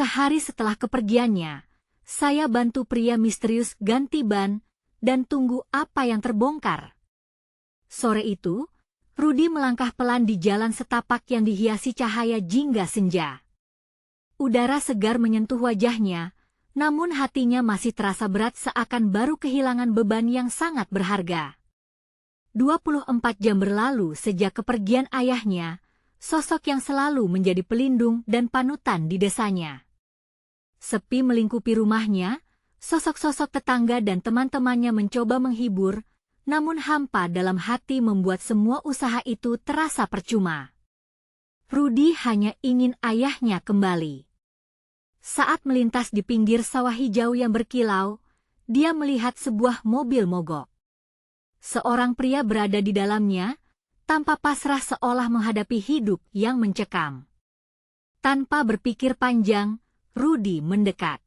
Sehari setelah kepergiannya, saya bantu pria misterius ganti ban dan tunggu apa yang terbongkar. Sore itu, Rudy melangkah pelan di jalan setapak yang dihiasi cahaya jingga senja. Udara segar menyentuh wajahnya, namun hatinya masih terasa berat seakan baru kehilangan beban yang sangat berharga. 24 jam berlalu sejak kepergian ayahnya, sosok yang selalu menjadi pelindung dan panutan di desanya. Sepi melingkupi rumahnya, sosok-sosok tetangga dan teman-temannya mencoba menghibur, namun hampa dalam hati membuat semua usaha itu terasa percuma. Rudy hanya ingin ayahnya kembali. Saat melintas di pinggir sawah hijau yang berkilau, dia melihat sebuah mobil mogok. Seorang pria berada di dalamnya, tanpa pasrah seolah menghadapi hidup yang mencekam. Tanpa berpikir panjang, Rudy mendekat.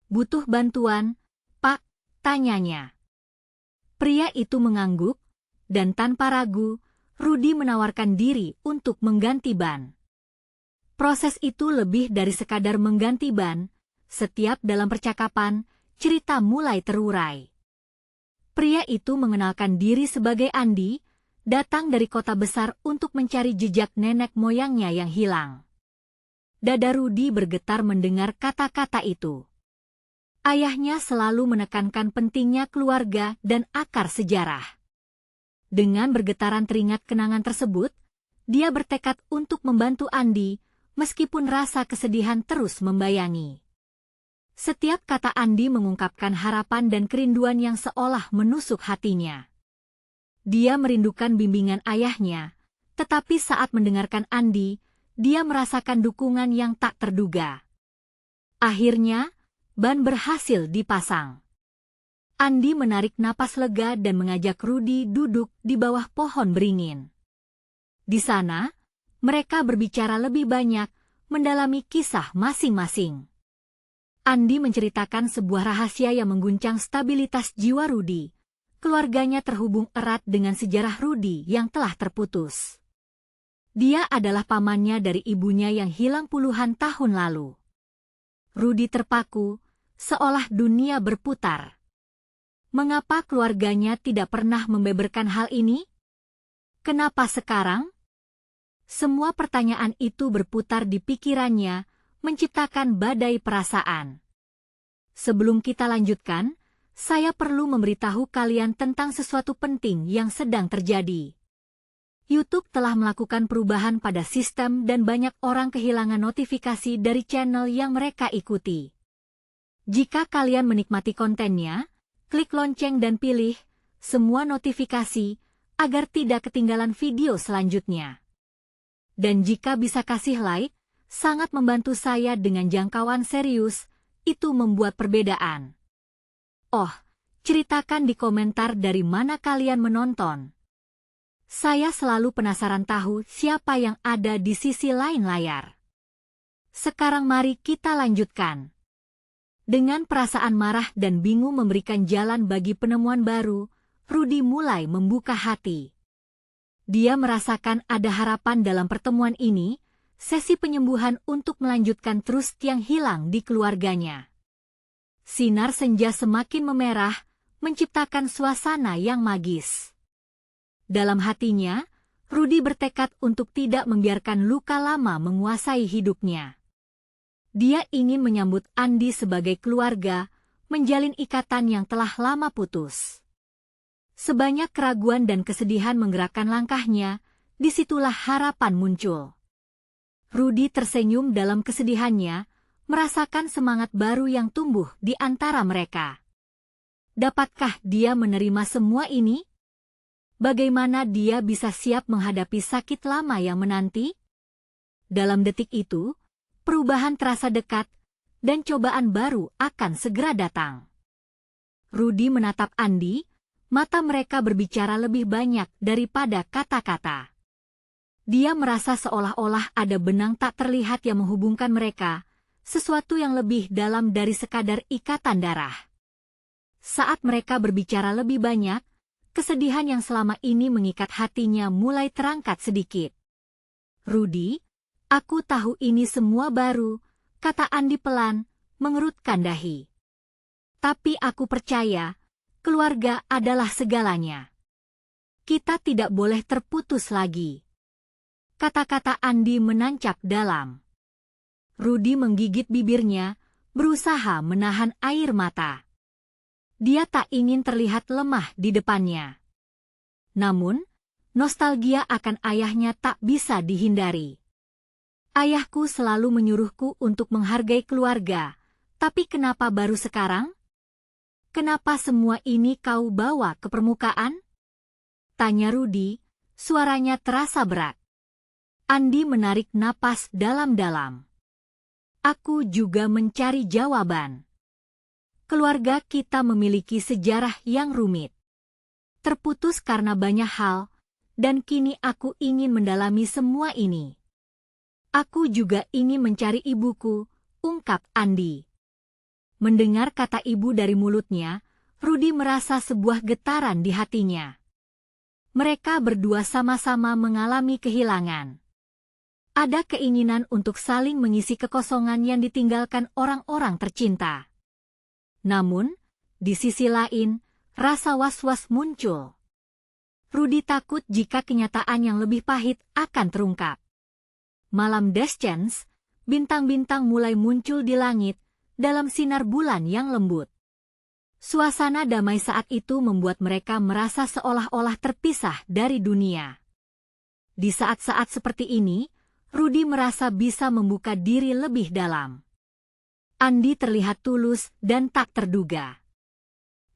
"Butuh bantuan, Pak?" tanyanya. Pria itu mengangguk, dan tanpa ragu, Rudy menawarkan diri untuk mengganti ban. Proses itu lebih dari sekadar mengganti ban. Setiap dalam percakapan, cerita mulai terurai. Pria itu mengenalkan diri sebagai Andi, datang dari kota besar untuk mencari jejak nenek moyangnya yang hilang. Dada Rudy bergetar mendengar kata-kata itu. Ayahnya selalu menekankan pentingnya keluarga dan akar sejarah. Dengan bergetaran teringat kenangan tersebut, dia bertekad untuk membantu Andi, meskipun rasa kesedihan terus membayangi. Setiap kata Andi mengungkapkan harapan dan kerinduan yang seolah menusuk hatinya. Dia merindukan bimbingan ayahnya, tetapi saat mendengarkan Andi, dia merasakan dukungan yang tak terduga. Akhirnya, ban berhasil dipasang. Andi menarik napas lega dan mengajak Rudy duduk di bawah pohon beringin. Di sana, mereka berbicara lebih banyak, mendalami kisah masing-masing. Andi menceritakan sebuah rahasia yang mengguncang stabilitas jiwa Rudy. Keluarganya terhubung erat dengan sejarah Rudy yang telah terputus. Dia adalah pamannya dari ibunya yang hilang puluhan tahun lalu. Rudy terpaku, seolah dunia berputar. Mengapa keluarganya tidak pernah membeberkan hal ini? Kenapa sekarang? Semua pertanyaan itu berputar di pikirannya, menciptakan badai perasaan. Sebelum kita lanjutkan, saya perlu memberitahu kalian tentang sesuatu penting yang sedang terjadi. YouTube telah melakukan perubahan pada sistem dan banyak orang kehilangan notifikasi dari channel yang mereka ikuti. Jika kalian menikmati kontennya, klik lonceng dan pilih semua notifikasi agar tidak ketinggalan video selanjutnya. Dan jika bisa kasih like, sangat membantu saya dengan jangkauan serius, itu membuat perbedaan. Oh, ceritakan di komentar dari mana kalian menonton. Saya selalu penasaran tahu siapa yang ada di sisi lain layar. Sekarang mari kita lanjutkan. Dengan perasaan marah dan bingung memberikan jalan bagi penemuan baru, Rudy mulai membuka hati. Dia merasakan ada harapan dalam pertemuan ini, sesi penyembuhan untuk melanjutkan trust yang hilang di keluarganya. Sinar senja semakin memerah, menciptakan suasana yang magis. Dalam hatinya, Rudy bertekad untuk tidak membiarkan luka lama menguasai hidupnya. Dia ingin menyambut Andi sebagai keluarga, menjalin ikatan yang telah lama putus. Sebanyak keraguan dan kesedihan menggerakkan langkahnya, disitulah harapan muncul. Rudy tersenyum dalam kesedihannya, merasakan semangat baru yang tumbuh di antara mereka. Dapatkah dia menerima semua ini? Bagaimana dia bisa siap menghadapi sakit lama yang menanti? Dalam detik itu, perubahan terasa dekat, dan cobaan baru akan segera datang. Rudy menatap Andi, mata mereka berbicara lebih banyak daripada kata-kata. Dia merasa seolah-olah ada benang tak terlihat yang menghubungkan mereka, sesuatu yang lebih dalam dari sekadar ikatan darah. Saat mereka berbicara lebih banyak, kesedihan yang selama ini mengikat hatinya mulai terangkat sedikit. "Rudy, aku tahu ini semua baru, kata Andi pelan, mengerutkan dahi. Tapi aku percaya, keluarga adalah segalanya. Kita tidak boleh terputus lagi. Kata-kata Andi menancap dalam. Rudy menggigit bibirnya, berusaha menahan air mata. Dia tak ingin terlihat lemah di depannya. Namun, nostalgia akan ayahnya tak bisa dihindari. Ayahku selalu menyuruhku untuk menghargai keluarga, tapi kenapa baru sekarang? Kenapa semua ini kau bawa ke permukaan? Tanya Rudy, suaranya terasa berat. Andi menarik napas dalam-dalam. Aku juga mencari jawaban. Keluarga kita memiliki sejarah yang rumit. Terputus karena banyak hal, dan kini aku ingin mendalami semua ini. Aku juga ingin mencari ibuku, ungkap Andi. Mendengar kata ibu dari mulutnya, Rudy merasa sebuah getaran di hatinya. Mereka berdua sama-sama mengalami kehilangan. Ada keinginan untuk saling mengisi kekosongan yang ditinggalkan orang-orang tercinta. Namun, di sisi lain, rasa was-was muncul. Rudy takut jika kenyataan yang lebih pahit akan terungkap. Malam Deschance, bintang-bintang mulai muncul di langit dalam sinar bulan yang lembut. Suasana damai saat itu membuat mereka merasa seolah-olah terpisah dari dunia. Di saat-saat seperti ini, Rudy merasa bisa membuka diri lebih dalam. Andi terlihat tulus dan tak terduga.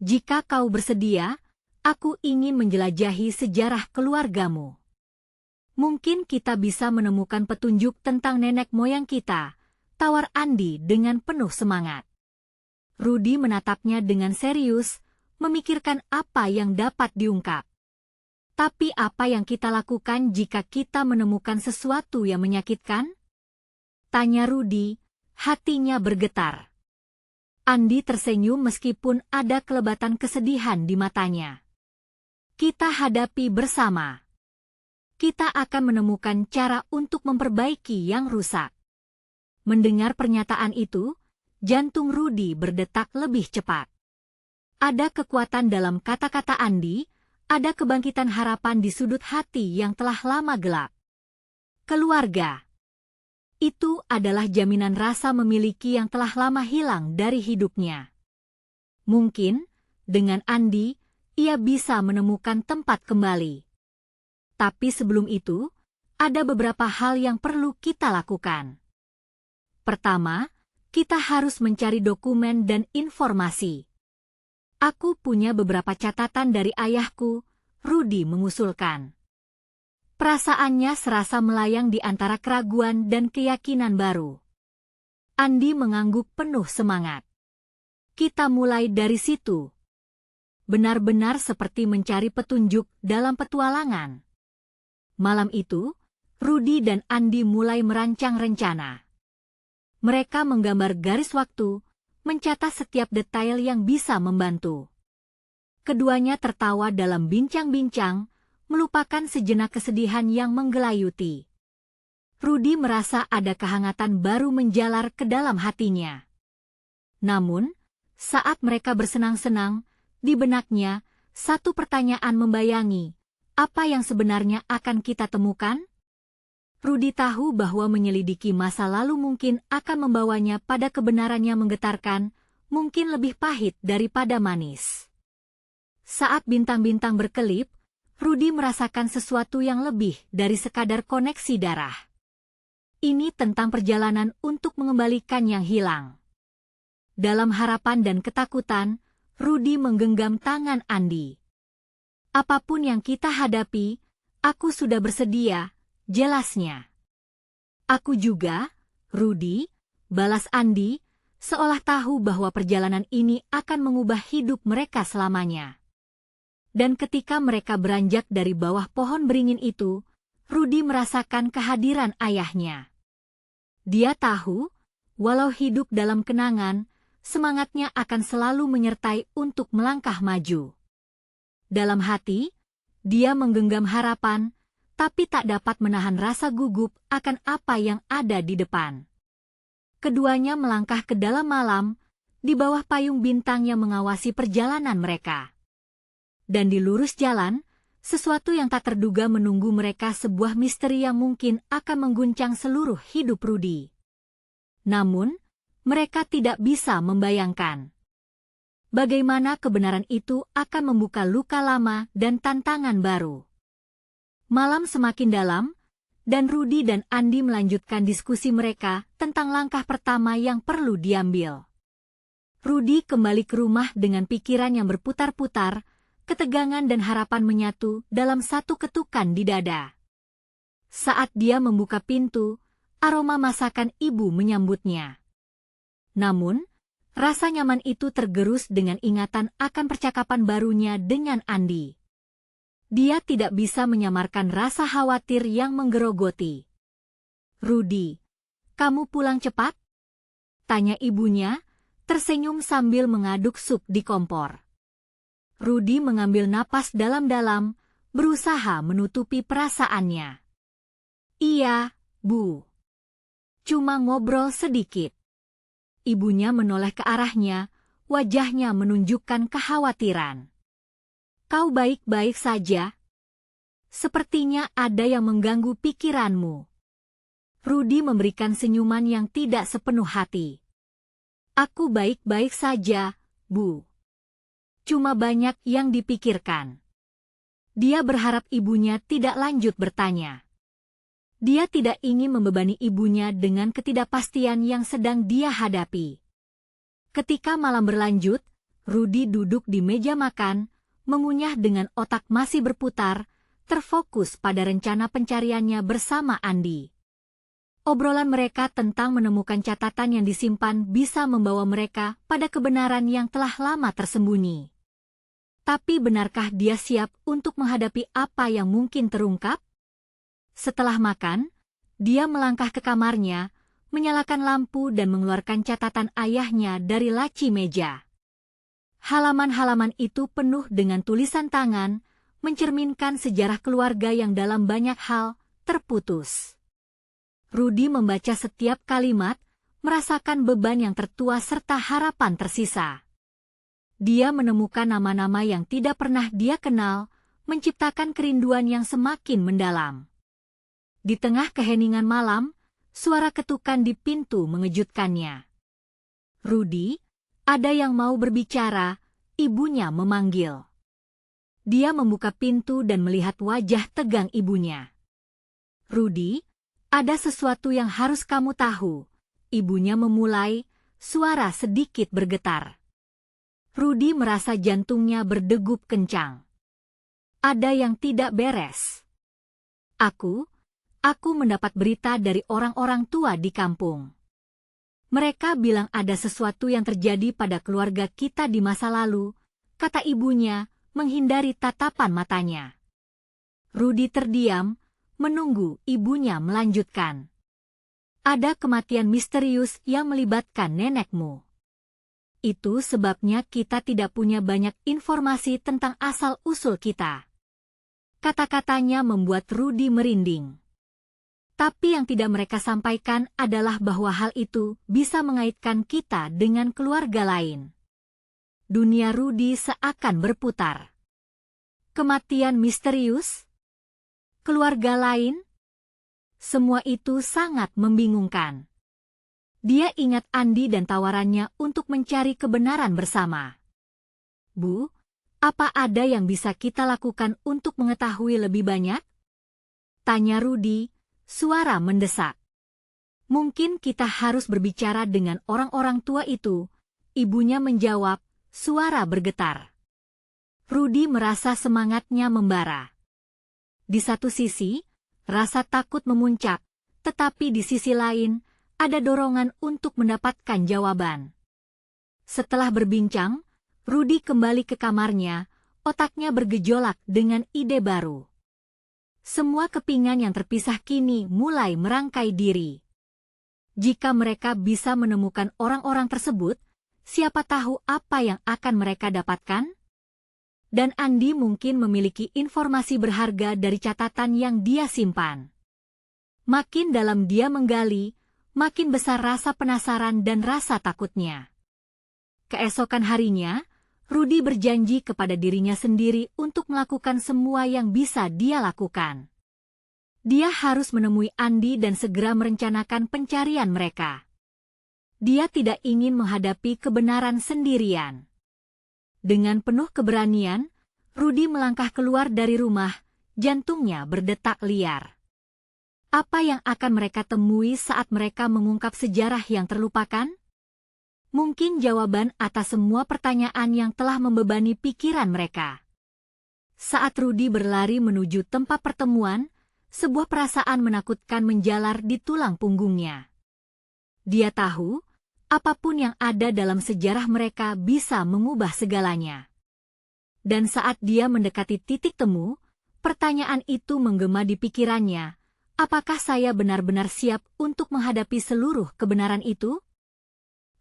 Jika kau bersedia, aku ingin menjelajahi sejarah keluargamu. Mungkin kita bisa menemukan petunjuk tentang nenek moyang kita, tawar Andi dengan penuh semangat. Rudy menatapnya dengan serius, memikirkan apa yang dapat diungkap. Tapi apa yang kita lakukan jika kita menemukan sesuatu yang menyakitkan? Tanya Rudy, hatinya bergetar. Andi tersenyum meskipun ada kelebatan kesedihan di matanya. Kita hadapi bersama. Kita akan menemukan cara untuk memperbaiki yang rusak. Mendengar pernyataan itu, jantung Rudy berdetak lebih cepat. Ada kekuatan dalam kata-kata Andi, ada kebangkitan harapan di sudut hati yang telah lama gelap. Keluarga. Itu adalah jaminan rasa memiliki yang telah lama hilang dari hidupnya. Mungkin, dengan Andi, ia bisa menemukan tempat kembali. Tapi sebelum itu, ada beberapa hal yang perlu kita lakukan. Pertama, kita harus mencari dokumen dan informasi. Aku punya beberapa catatan dari ayahku, Rudy mengusulkan. Perasaannya serasa melayang di antara keraguan dan keyakinan baru. Andi mengangguk penuh semangat. Kita mulai dari situ. Benar-benar seperti mencari petunjuk dalam petualangan. Malam itu, Rudy dan Andi mulai merancang rencana. Mereka menggambar garis waktu, mencatat setiap detail yang bisa membantu. Keduanya tertawa dalam bincang-bincang, melupakan sejenak kesedihan yang menggelayuti. Rudy merasa ada kehangatan baru menjalar ke dalam hatinya. Namun, saat mereka bersenang-senang, di benaknya, satu pertanyaan membayangi, apa yang sebenarnya akan kita temukan? Rudy tahu bahwa menyelidiki masa lalu mungkin akan membawanya pada kebenaran yang menggetarkan, mungkin lebih pahit daripada manis. Saat bintang-bintang berkelip, Rudy merasakan sesuatu yang lebih dari sekadar koneksi darah. Ini tentang perjalanan untuk mengembalikan yang hilang. Dalam harapan dan ketakutan, Rudy menggenggam tangan Andi. Apapun yang kita hadapi, aku sudah bersedia, jelasnya. Aku juga, Rudy, balas Andi, seolah tahu bahwa perjalanan ini akan mengubah hidup mereka selamanya. Dan ketika mereka beranjak dari bawah pohon beringin itu, Rudy merasakan kehadiran ayahnya. Dia tahu, walau hidup dalam kenangan, semangatnya akan selalu menyertai untuk melangkah maju. Dalam hati, dia menggenggam harapan, tapi tak dapat menahan rasa gugup akan apa yang ada di depan. Keduanya melangkah ke dalam malam, di bawah payung bintang yang mengawasi perjalanan mereka. Dan di lurus jalan, sesuatu yang tak terduga menunggu mereka, sebuah misteri yang mungkin akan mengguncang seluruh hidup Rudy. Namun, mereka tidak bisa membayangkan bagaimana kebenaran itu akan membuka luka lama dan tantangan baru. Malam semakin dalam, dan Rudy dan Andi melanjutkan diskusi mereka tentang langkah pertama yang perlu diambil. Rudy kembali ke rumah dengan pikiran yang berputar-putar, ketegangan dan harapan menyatu dalam satu ketukan di dada. Saat dia membuka pintu, aroma masakan ibu menyambutnya. Namun, rasa nyaman itu tergerus dengan ingatan akan percakapan barunya dengan Andi. Dia tidak bisa menyamarkan rasa khawatir yang menggerogoti. "Rudy, kamu pulang cepat?" tanya ibunya, tersenyum sambil mengaduk sup di kompor. Rudy mengambil napas dalam-dalam, berusaha menutupi perasaannya. "Iya, Bu. Cuma ngobrol sedikit." Ibunya menoleh ke arahnya, wajahnya menunjukkan kekhawatiran. "Kau baik-baik saja? Sepertinya ada yang mengganggu pikiranmu." Rudy memberikan senyuman yang tidak sepenuh hati. "Aku baik-baik saja, Bu. Cuma banyak yang dipikirkan." Dia berharap ibunya tidak lanjut bertanya. Dia tidak ingin membebani ibunya dengan ketidakpastian yang sedang dia hadapi. Ketika malam berlanjut, Rudy duduk di meja makan, mengunyah dengan otak masih berputar, terfokus pada rencana pencariannya bersama Andi. Obrolan mereka tentang menemukan catatan yang disimpan bisa membawa mereka pada kebenaran yang telah lama tersembunyi. Tapi benarkah dia siap untuk menghadapi apa yang mungkin terungkap? Setelah makan, dia melangkah ke kamarnya, menyalakan lampu dan mengeluarkan catatan ayahnya dari laci meja. Halaman-halaman itu penuh dengan tulisan tangan, mencerminkan sejarah keluarga yang dalam banyak hal terputus. Rudy membaca setiap kalimat, merasakan beban yang tertua serta harapan tersisa. Dia menemukan nama-nama yang tidak pernah dia kenal, menciptakan kerinduan yang semakin mendalam. Di tengah keheningan malam, suara ketukan di pintu mengejutkannya. "Rudy, ada yang mau berbicara," ibunya memanggil. Dia membuka pintu dan melihat wajah tegang ibunya. "Rudy, ada sesuatu yang harus kamu tahu," ibunya memulai, suara sedikit bergetar. Rudy merasa jantungnya berdegup kencang. "Ada yang tidak beres. Aku mendapat berita dari orang-orang tua di kampung. Mereka bilang ada sesuatu yang terjadi pada keluarga kita di masa lalu," kata ibunya, menghindari tatapan matanya. Rudy terdiam, menunggu ibunya melanjutkan. "Ada kematian misterius yang melibatkan nenekmu. Itu sebabnya kita tidak punya banyak informasi tentang asal-usul kita." Kata-katanya membuat Rudy merinding. Tapi yang tidak mereka sampaikan adalah bahwa hal itu bisa mengaitkan kita dengan keluarga lain. Dunia Rudy seakan berputar. Kematian misterius? Keluarga lain? Semua itu sangat membingungkan. Dia ingat Andi dan tawarannya untuk mencari kebenaran bersama. "Bu, apa ada yang bisa kita lakukan untuk mengetahui lebih banyak?" tanya Rudy, suara mendesak. "Mungkin kita harus berbicara dengan orang-orang tua itu," ibunya menjawab, suara bergetar. Rudy merasa semangatnya membara. Di satu sisi, rasa takut memuncak, tetapi di sisi lain, ada dorongan untuk mendapatkan jawaban. Setelah berbincang, Rudy kembali ke kamarnya, otaknya bergejolak dengan ide baru. Semua kepingan yang terpisah kini mulai merangkai diri. Jika mereka bisa menemukan orang-orang tersebut, siapa tahu apa yang akan mereka dapatkan? Dan Andi mungkin memiliki informasi berharga dari catatan yang dia simpan. Makin dalam dia menggali, makin besar rasa penasaran dan rasa takutnya. Keesokan harinya, Rudy berjanji kepada dirinya sendiri untuk melakukan semua yang bisa dia lakukan. Dia harus menemui Andy dan segera merencanakan pencarian mereka. Dia tidak ingin menghadapi kebenaran sendirian. Dengan penuh keberanian, Rudy melangkah keluar dari rumah, jantungnya berdetak liar. Apa yang akan mereka temui saat mereka mengungkap sejarah yang terlupakan? Mungkin jawaban atas semua pertanyaan yang telah membebani pikiran mereka. Saat Rudy berlari menuju tempat pertemuan, sebuah perasaan menakutkan menjalar di tulang punggungnya. Dia tahu, apapun yang ada dalam sejarah mereka bisa mengubah segalanya. Dan saat dia mendekati titik temu, pertanyaan itu menggema di pikirannya, apakah saya benar-benar siap untuk menghadapi seluruh kebenaran itu?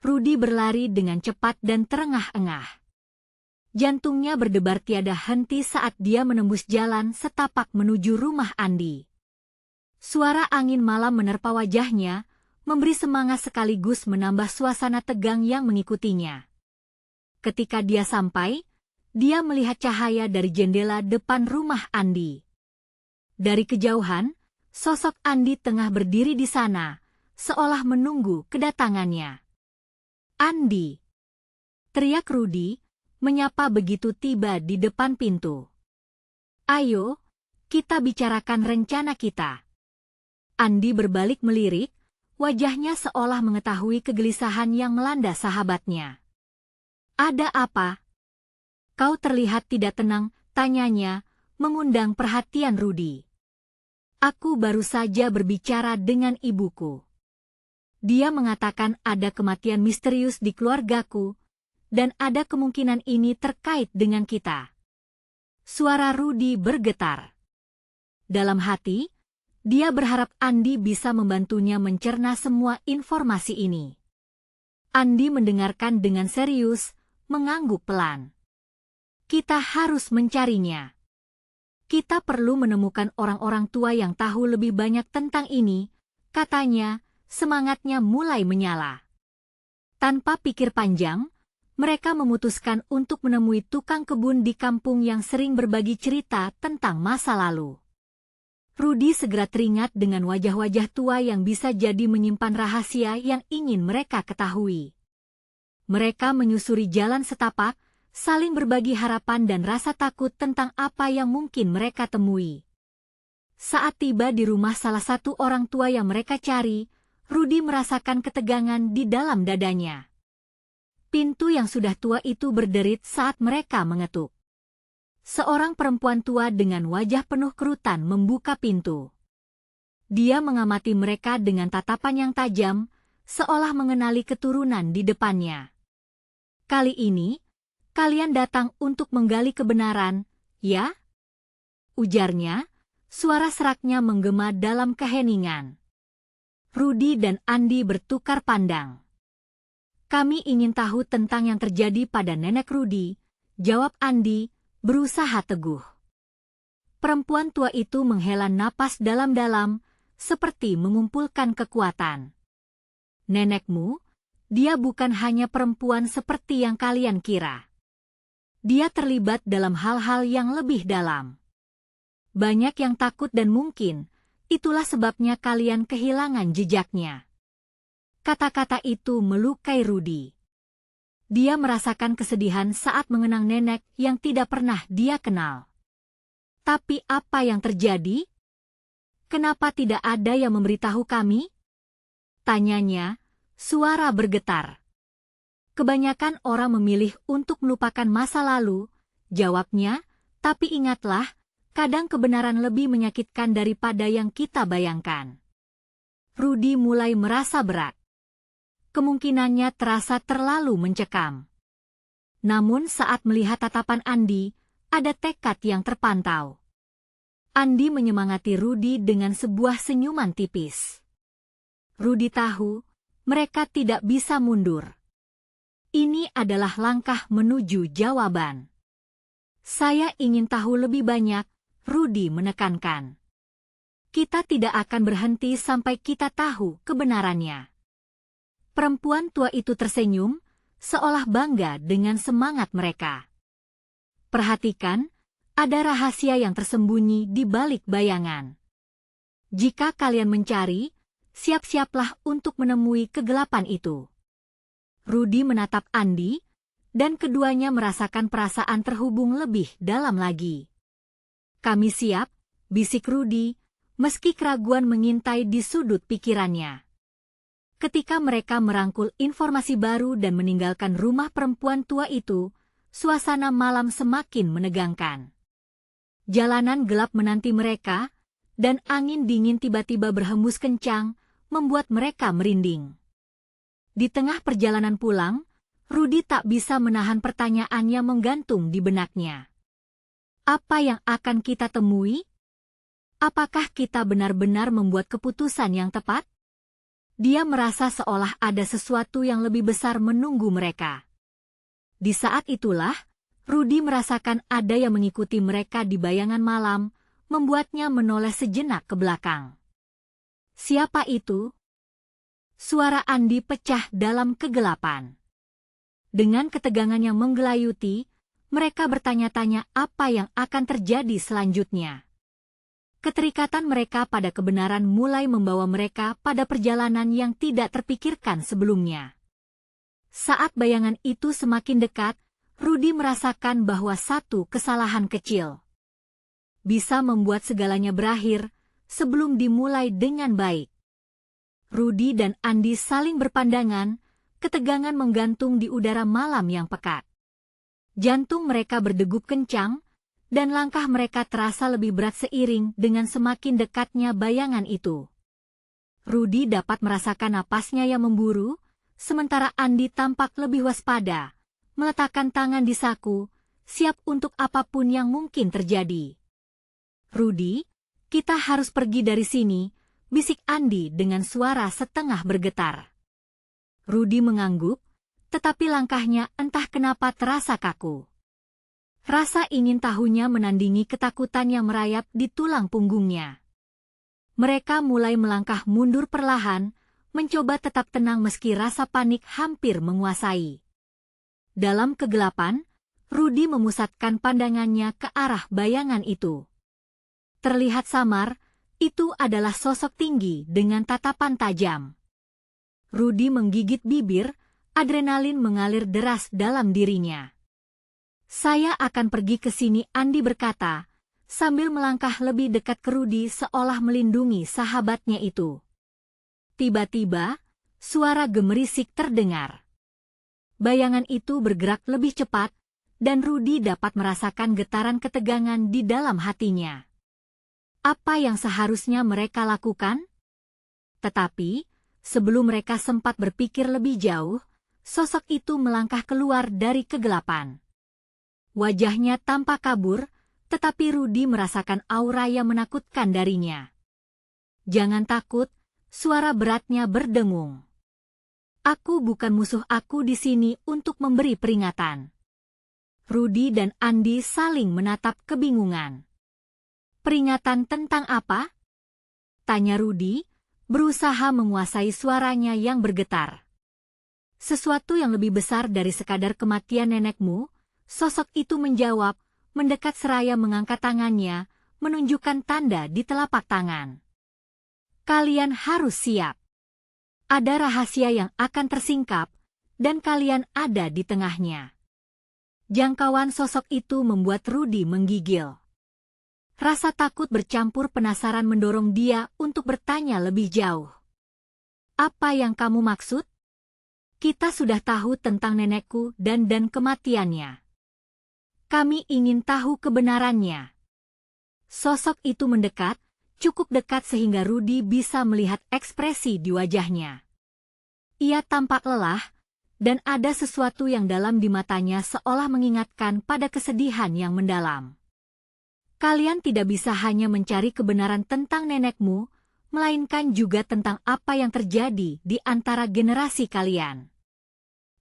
Rudy berlari dengan cepat dan terengah-engah. Jantungnya berdebar tiada henti saat dia menembus jalan setapak menuju rumah Andy. Suara angin malam menerpa wajahnya, memberi semangat sekaligus menambah suasana tegang yang mengikutinya. Ketika dia sampai, dia melihat cahaya dari jendela depan rumah Andy. Dari kejauhan, sosok Andy tengah berdiri di sana, seolah menunggu kedatangannya. Andy! Teriak Rudy, menyapa begitu tiba di depan pintu. Ayo, kita bicarakan rencana kita. Andy berbalik melirik, wajahnya seolah mengetahui kegelisahan yang melanda sahabatnya. Ada apa? Kau terlihat tidak tenang, tanyanya, mengundang perhatian Rudy. Aku baru saja berbicara dengan ibuku. Dia mengatakan ada kematian misterius di keluargaku, dan ada kemungkinan ini terkait dengan kita. Suara Rudy bergetar. Dalam hati, dia berharap Andy bisa membantunya mencerna semua informasi ini. Andy mendengarkan dengan serius, mengangguk pelan. Kita harus mencarinya. Kita perlu menemukan orang-orang tua yang tahu lebih banyak tentang ini, katanya. Semangatnya mulai menyala. Tanpa pikir panjang, mereka memutuskan untuk menemui tukang kebun di kampung yang sering berbagi cerita tentang masa lalu. Rudy segera teringat dengan wajah-wajah tua yang bisa jadi menyimpan rahasia yang ingin mereka ketahui. Mereka menyusuri jalan setapak, saling berbagi harapan dan rasa takut tentang apa yang mungkin mereka temui. Saat tiba di rumah salah satu orang tua yang mereka cari, Rudy merasakan ketegangan di dalam dadanya. Pintu yang sudah tua itu berderit saat mereka mengetuk. Seorang perempuan tua dengan wajah penuh kerutan membuka pintu. Dia mengamati mereka dengan tatapan yang tajam, seolah mengenali keturunan di depannya. Kali ini, kalian datang untuk menggali kebenaran, ya? Ujarnya, suara seraknya menggema dalam keheningan. Rudy dan Andy bertukar pandang. Kami ingin tahu tentang yang terjadi pada nenek Rudy, jawab Andy, berusaha teguh. Perempuan tua itu menghela napas dalam-dalam, seperti mengumpulkan kekuatan. Nenekmu, dia bukan hanya perempuan seperti yang kalian kira. Dia terlibat dalam hal-hal yang lebih dalam. Banyak yang takut dan mungkin, itulah sebabnya kalian kehilangan jejaknya. Kata-kata itu melukai Rudy. Dia merasakan kesedihan saat mengenang nenek yang tidak pernah dia kenal. Tapi apa yang terjadi? Kenapa tidak ada yang memberitahu kami? Tanyanya, suara bergetar. Kebanyakan orang memilih untuk melupakan masa lalu, jawabnya, tapi ingatlah, kadang kebenaran lebih menyakitkan daripada yang kita bayangkan. Rudy mulai merasa berat. Kemungkinannya terasa terlalu mencekam. Namun saat melihat tatapan Andy, ada tekad yang terpantau. Andy menyemangati Rudy dengan sebuah senyuman tipis. Rudy tahu, mereka tidak bisa mundur. Ini adalah langkah menuju jawaban. Saya ingin tahu lebih banyak, Rudy menekankan. kita tidak akan berhenti sampai kita tahu kebenarannya. Perempuan tua itu tersenyum, seolah bangga dengan semangat mereka. Perhatikan, ada rahasia yang tersembunyi di balik bayangan. Jika kalian mencari, siap-siaplah untuk menemui kegelapan itu. Rudy menatap Andi, dan keduanya merasakan perasaan terhubung lebih dalam lagi. Kami siap, bisik Rudy, meski keraguan mengintai di sudut pikirannya. Ketika mereka merangkul informasi baru dan meninggalkan rumah perempuan tua itu, suasana malam semakin menegangkan. Jalanan gelap menanti mereka, dan angin dingin tiba-tiba berhembus kencang, membuat mereka merinding. Di tengah perjalanan pulang, Rudy tak bisa menahan pertanyaan yang menggantung di benaknya. Apa yang akan kita temui? Apakah kita benar-benar membuat keputusan yang tepat? Dia merasa seolah ada sesuatu yang lebih besar menunggu mereka. Di saat itulah, Rudy merasakan ada yang mengikuti mereka di bayangan malam, membuatnya menoleh sejenak ke belakang. Siapa itu? Suara Andi pecah dalam kegelapan. Dengan ketegangan yang menggelayuti, mereka bertanya-tanya apa yang akan terjadi selanjutnya. Keterikatan mereka pada kebenaran mulai membawa mereka pada perjalanan yang tidak terpikirkan sebelumnya. Saat bayangan itu semakin dekat, Rudy merasakan bahwa satu kesalahan kecil bisa membuat segalanya berakhir sebelum dimulai dengan baik. Rudy dan Andi saling berpandangan, ketegangan menggantung di udara malam yang pekat. Jantung mereka berdegup kencang, dan langkah mereka terasa lebih berat seiring dengan semakin dekatnya bayangan itu. Rudy dapat merasakan napasnya yang memburu, sementara Andi tampak lebih waspada, meletakkan tangan di saku, siap untuk apapun yang mungkin terjadi. Rudy, kita harus pergi dari sini, bisik Andi dengan suara setengah bergetar. Rudy mengangguk, tetapi langkahnya entah kenapa terasa kaku. Rasa ingin tahunya menandingi ketakutan yang merayap di tulang punggungnya. Mereka mulai melangkah mundur perlahan, mencoba tetap tenang meski rasa panik hampir menguasai. Dalam kegelapan, Rudy memusatkan pandangannya ke arah bayangan itu. Terlihat samar, itu adalah sosok tinggi dengan tatapan tajam. Rudy menggigit bibir, adrenalin mengalir deras dalam dirinya. Saya akan pergi ke sini, Andi berkata, sambil melangkah lebih dekat ke Rudy seolah melindungi sahabatnya itu. Tiba-tiba, suara gemerisik terdengar. Bayangan itu bergerak lebih cepat, dan Rudy dapat merasakan getaran ketegangan di dalam hatinya. Apa yang seharusnya mereka lakukan? Tetapi, sebelum mereka sempat berpikir lebih jauh, sosok itu melangkah keluar dari kegelapan. Wajahnya tampak kabur, tetapi Rudy merasakan aura yang menakutkan darinya. Jangan takut, suara beratnya berdengung. Aku bukan musuh, aku di sini untuk memberi peringatan. Rudy dan Andi saling menatap kebingungan. Peringatan tentang apa? Tanya Rudy, berusaha menguasai suaranya yang bergetar. Sesuatu yang lebih besar dari sekadar kematian nenekmu. Sosok itu menjawab, mendekat seraya mengangkat tangannya, menunjukkan tanda di telapak tangan. Kalian harus siap. Ada rahasia yang akan tersingkap, dan kalian ada di tengahnya. Jangkauan sosok itu membuat Rudy menggigil. Rasa takut bercampur penasaran mendorong dia untuk bertanya lebih jauh. Apa yang kamu maksud? Kita sudah tahu tentang nenekku dan kematiannya. Kami ingin tahu kebenarannya. Sosok itu mendekat, cukup dekat sehingga Rudy bisa melihat ekspresi di wajahnya. Ia tampak lelah, dan ada sesuatu yang dalam di matanya seolah mengingatkan pada kesedihan yang mendalam. Kalian tidak bisa hanya mencari kebenaran tentang nenekmu, melainkan juga tentang apa yang terjadi di antara generasi kalian.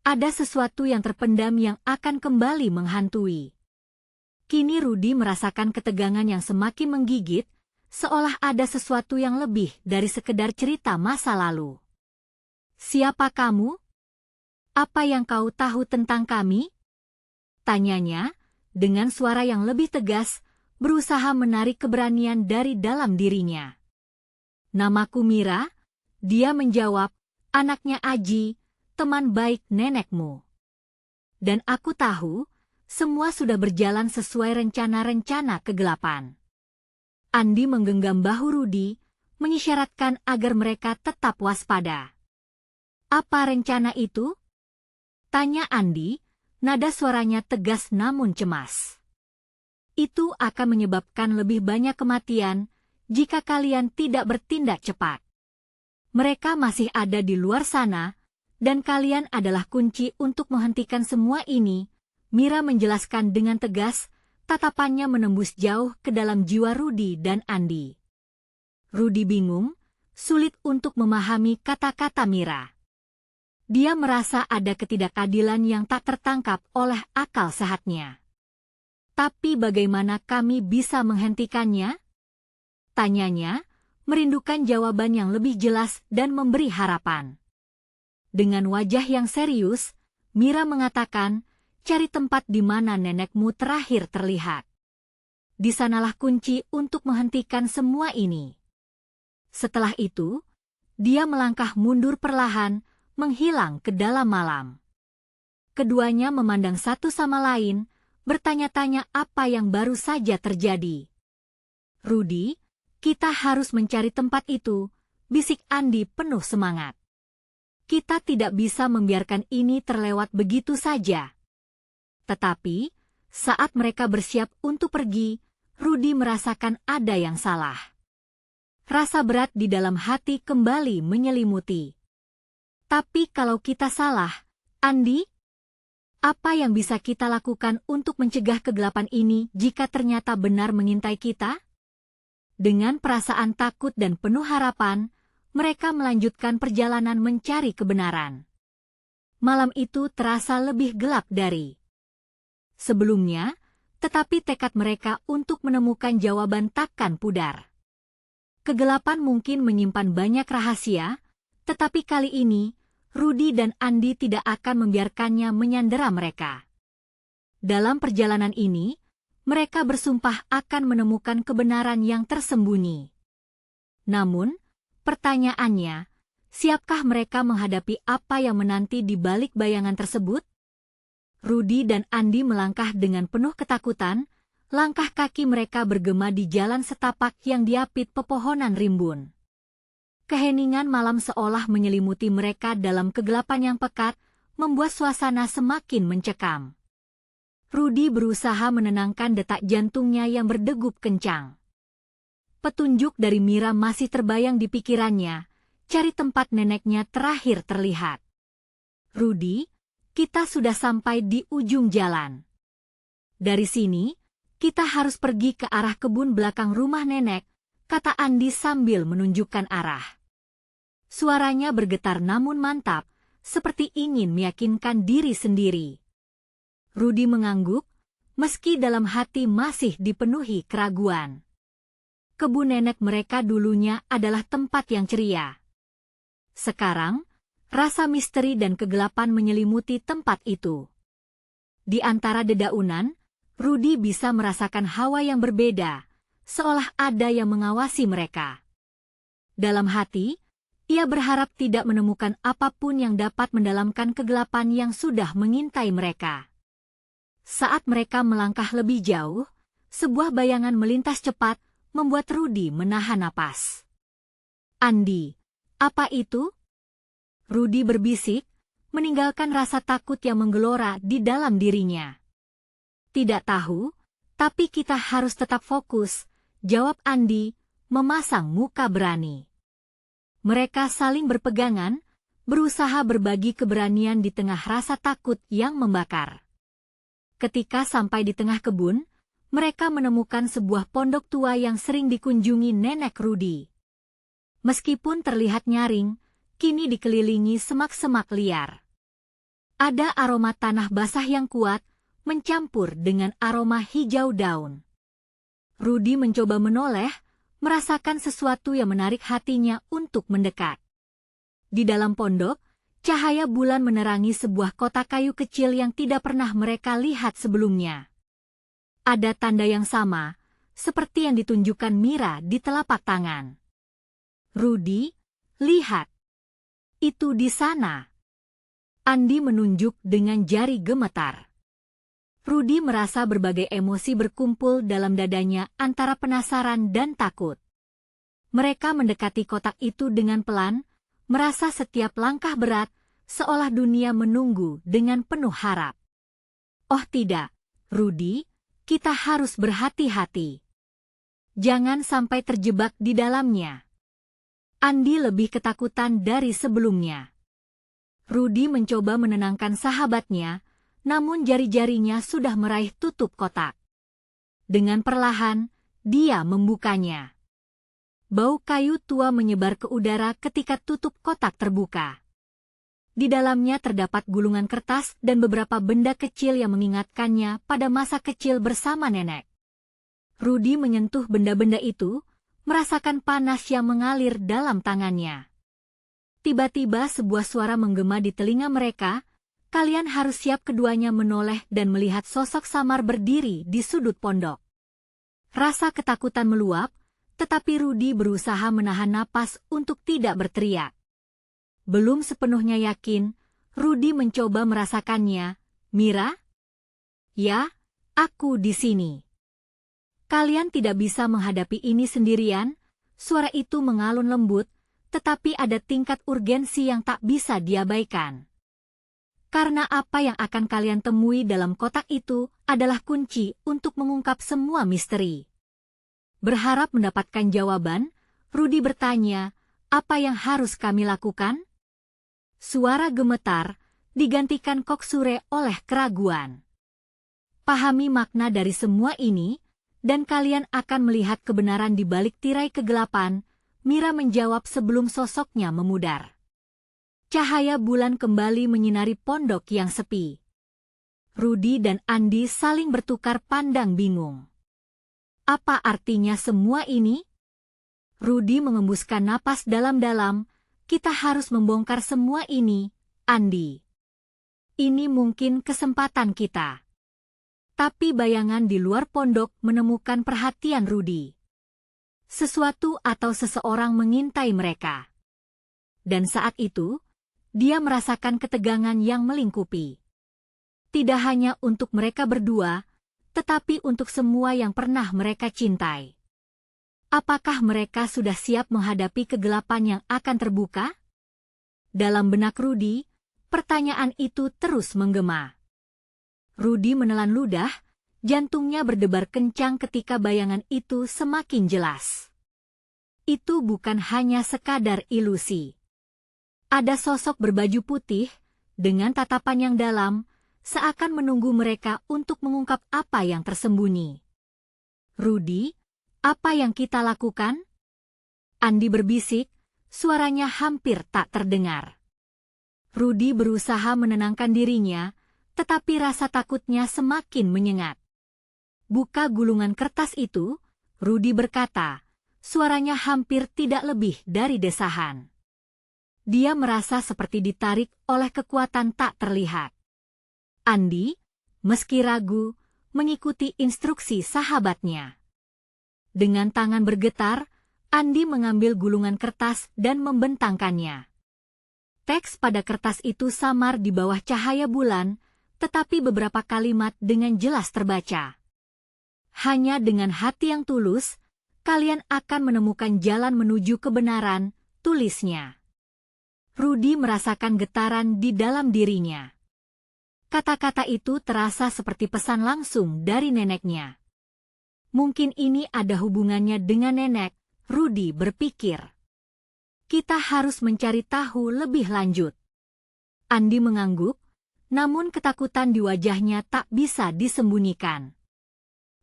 Ada sesuatu yang terpendam yang akan kembali menghantui. Kini Rudy merasakan ketegangan yang semakin menggigit, seolah ada sesuatu yang lebih dari sekedar cerita masa lalu. "Siapa kamu? Apa yang kau tahu tentang kami?" tanyanya, dengan suara yang lebih tegas, berusaha menarik keberanian dari dalam dirinya. "Namaku Mira," dia menjawab, "anaknya Aji, teman baik nenekmu. Dan aku tahu, semua sudah berjalan sesuai rencana-rencana kegelapan." Andi menggenggam bahu Rudi, mengisyaratkan agar mereka tetap waspada. "Apa rencana itu?" tanya Andi, nada suaranya tegas namun cemas. "Itu akan menyebabkan lebih banyak kematian jika kalian tidak bertindak cepat. Mereka masih ada di luar sana, dan kalian adalah kunci untuk menghentikan semua ini," Mira menjelaskan dengan tegas, tatapannya menembus jauh ke dalam jiwa Rudi dan Andi. Rudi bingung, sulit untuk memahami kata-kata Mira. Dia merasa ada ketidakadilan yang tak tertangkap oleh akal sehatnya. "Tapi bagaimana kami bisa menghentikannya?" tanyanya, merindukan jawaban yang lebih jelas dan memberi harapan. Dengan wajah yang serius, Mira mengatakan, "Cari tempat di mana nenekmu terakhir terlihat. Di sanalah kunci untuk menghentikan semua ini." Setelah itu, dia melangkah mundur perlahan, menghilang ke dalam malam. Keduanya memandang satu sama lain, bertanya-tanya apa yang baru saja terjadi. "Rudi, kita harus mencari tempat itu," bisik Andi penuh semangat. "Kita tidak bisa membiarkan ini terlewat begitu saja." Tetapi, saat mereka bersiap untuk pergi, Rudi merasakan ada yang salah. Rasa berat di dalam hati kembali menyelimuti. "Tapi kalau kita salah, Andi, apa yang bisa kita lakukan untuk mencegah kegelapan ini jika ternyata benar mengintai kita?" Dengan perasaan takut dan penuh harapan, mereka melanjutkan perjalanan mencari kebenaran. Malam itu terasa lebih gelap dari sebelumnya, tetapi tekad mereka untuk menemukan jawaban takkan pudar. Kegelapan mungkin menyimpan banyak rahasia, tetapi kali ini, Rudi dan Andi tidak akan membiarkannya menyandera mereka. Dalam perjalanan ini, mereka bersumpah akan menemukan kebenaran yang tersembunyi. Namun, pertanyaannya, siapkah mereka menghadapi apa yang menanti di balik bayangan tersebut? Rudi dan Andi melangkah dengan penuh ketakutan, langkah kaki mereka bergema di jalan setapak yang diapit pepohonan rimbun. Keheningan malam seolah menyelimuti mereka dalam kegelapan yang pekat, membuat suasana semakin mencekam. Rudi berusaha menenangkan detak jantungnya yang berdegup kencang. Petunjuk dari Mira masih terbayang di pikirannya, cari tempat neneknya terakhir terlihat. "Rudi, kita sudah sampai di ujung jalan. Dari sini, kita harus pergi ke arah kebun belakang rumah nenek," kata Andi sambil menunjukkan arah. Suaranya bergetar namun mantap, seperti ingin meyakinkan diri sendiri. Rudi mengangguk, meski dalam hati masih dipenuhi keraguan. Kebun nenek mereka dulunya adalah tempat yang ceria. Sekarang, rasa misteri dan kegelapan menyelimuti tempat itu. Di antara dedaunan, Rudi bisa merasakan hawa yang berbeda, seolah ada yang mengawasi mereka. Dalam hati, ia berharap tidak menemukan apapun yang dapat mendalamkan kegelapan yang sudah mengintai mereka. Saat mereka melangkah lebih jauh, sebuah bayangan melintas cepat, membuat Rudi menahan napas. "Andi, apa itu?" Rudi berbisik, meninggalkan rasa takut yang menggelora di dalam dirinya. "Tidak tahu, tapi kita harus tetap fokus," jawab Andi, memasang muka berani. Mereka saling berpegangan, berusaha berbagi keberanian di tengah rasa takut yang membakar. Ketika sampai di tengah kebun, mereka menemukan sebuah pondok tua yang sering dikunjungi nenek Rudi. Meskipun terlihat nyaring, kini dikelilingi semak-semak liar. Ada aroma tanah basah yang kuat, mencampur dengan aroma hijau daun. Rudi mencoba menoleh, merasakan sesuatu yang menarik hatinya untuk mendekat. Di dalam pondok, cahaya bulan menerangi sebuah kotak kayu kecil yang tidak pernah mereka lihat sebelumnya. Ada tanda yang sama, seperti yang ditunjukkan Mira di telapak tangan. Rudy, lihat. Itu di sana. Andi menunjuk dengan jari gemetar. Rudy merasa berbagai emosi berkumpul dalam dadanya antara penasaran dan takut. Mereka mendekati kotak itu dengan pelan, merasa setiap langkah berat, seolah dunia menunggu dengan penuh harap. Oh tidak, Rudy, kita harus berhati-hati. Jangan sampai terjebak di dalamnya. Andi lebih ketakutan dari sebelumnya. Rudy mencoba menenangkan sahabatnya, namun jari-jarinya sudah meraih tutup kotak. Dengan perlahan, dia membukanya. Bau kayu tua menyebar ke udara ketika tutup kotak terbuka. Di dalamnya terdapat gulungan kertas dan beberapa benda kecil yang mengingatkannya pada masa kecil bersama nenek. Rudy menyentuh benda-benda itu, merasakan panas yang mengalir dalam tangannya. Tiba-tiba sebuah suara menggema di telinga mereka, kalian harus siap. Keduanya menoleh dan melihat sosok samar berdiri di sudut pondok. Rasa ketakutan meluap, tetapi Rudy berusaha menahan napas untuk tidak berteriak. Belum sepenuhnya yakin, Rudy mencoba merasakannya. Mira? Ya, aku di sini. Kalian tidak bisa menghadapi ini sendirian, suara itu mengalun lembut, tetapi ada tingkat urgensi yang tak bisa diabaikan. Karena apa yang akan kalian temui dalam kotak itu adalah kunci untuk mengungkap semua misteri. Berharap mendapatkan jawaban, Rudy bertanya, apa yang harus kami lakukan? Suara gemetar digantikan Koksure oleh keraguan. Pahami makna dari semua ini, dan kalian akan melihat kebenaran di balik tirai kegelapan, Mira menjawab sebelum sosoknya memudar. Cahaya bulan kembali menyinari pondok yang sepi. Rudy dan Andi saling bertukar pandang bingung. Apa artinya semua ini? Rudy mengembuskan napas dalam-dalam, kita harus membongkar semua ini, Andi. Ini mungkin kesempatan kita. Tapi bayangan di luar pondok menemukan perhatian Rudy. Sesuatu atau seseorang mengintai mereka. Dan saat itu, dia merasakan ketegangan yang melingkupi. Tidak hanya untuk mereka berdua, tetapi untuk semua yang pernah mereka cintai. Apakah mereka sudah siap menghadapi kegelapan yang akan terbuka? Dalam benak Rudy, pertanyaan itu terus menggema. Rudy menelan ludah, jantungnya berdebar kencang ketika bayangan itu semakin jelas. Itu bukan hanya sekadar ilusi. Ada sosok berbaju putih, dengan tatapan yang dalam, seakan menunggu mereka untuk mengungkap apa yang tersembunyi. Rudy, apa yang kita lakukan? Andi berbisik, suaranya hampir tak terdengar. Rudy berusaha menenangkan dirinya, tetapi rasa takutnya semakin menyengat. Buka gulungan kertas itu, Rudy berkata, suaranya hampir tidak lebih dari desahan. Dia merasa seperti ditarik oleh kekuatan tak terlihat. Andi, meski ragu, mengikuti instruksi sahabatnya. Dengan tangan bergetar, Andi mengambil gulungan kertas dan membentangkannya. Teks pada kertas itu samar di bawah cahaya bulan, tetapi beberapa kalimat dengan jelas terbaca. Hanya dengan hati yang tulus, kalian akan menemukan jalan menuju kebenaran, tulisnya. Rudy merasakan getaran di dalam dirinya. Kata-kata itu terasa seperti pesan langsung dari neneknya. Mungkin ini ada hubungannya dengan nenek, Rudy berpikir. Kita harus mencari tahu lebih lanjut. Andi mengangguk, namun ketakutan di wajahnya tak bisa disembunyikan.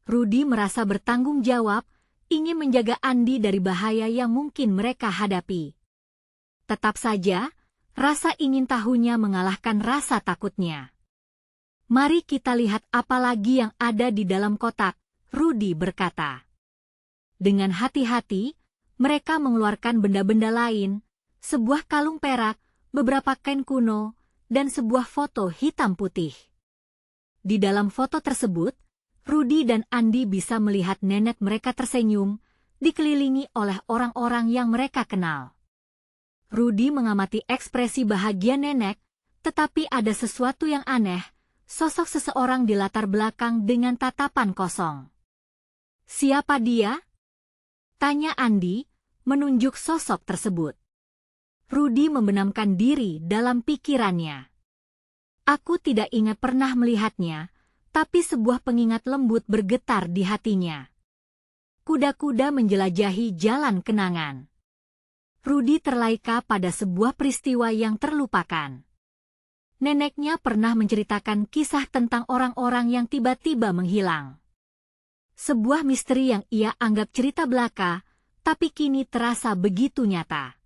Rudy merasa bertanggung jawab, ingin menjaga Andi dari bahaya yang mungkin mereka hadapi. Tetap saja, rasa ingin tahunya mengalahkan rasa takutnya. Mari kita lihat apa lagi yang ada di dalam kotak, Rudy berkata. Dengan hati-hati, mereka mengeluarkan benda-benda lain, sebuah kalung perak, beberapa kain kuno, dan sebuah foto hitam putih. Di dalam foto tersebut, Rudy dan Andi bisa melihat nenek mereka tersenyum, dikelilingi oleh orang-orang yang mereka kenal. Rudy mengamati ekspresi bahagia nenek, tetapi ada sesuatu yang aneh, sosok seseorang di latar belakang dengan tatapan kosong. "Siapa dia?" tanya Andi, menunjuk sosok tersebut. Rudy membenamkan diri dalam pikirannya. "Aku tidak ingat pernah melihatnya, tapi sebuah pengingat lembut bergetar di hatinya." Kuda-kuda menjelajahi jalan kenangan. Rudy terlaika pada sebuah peristiwa yang terlupakan. Neneknya pernah menceritakan kisah tentang orang-orang yang tiba-tiba menghilang. Sebuah misteri yang ia anggap cerita belaka, tapi kini terasa begitu nyata.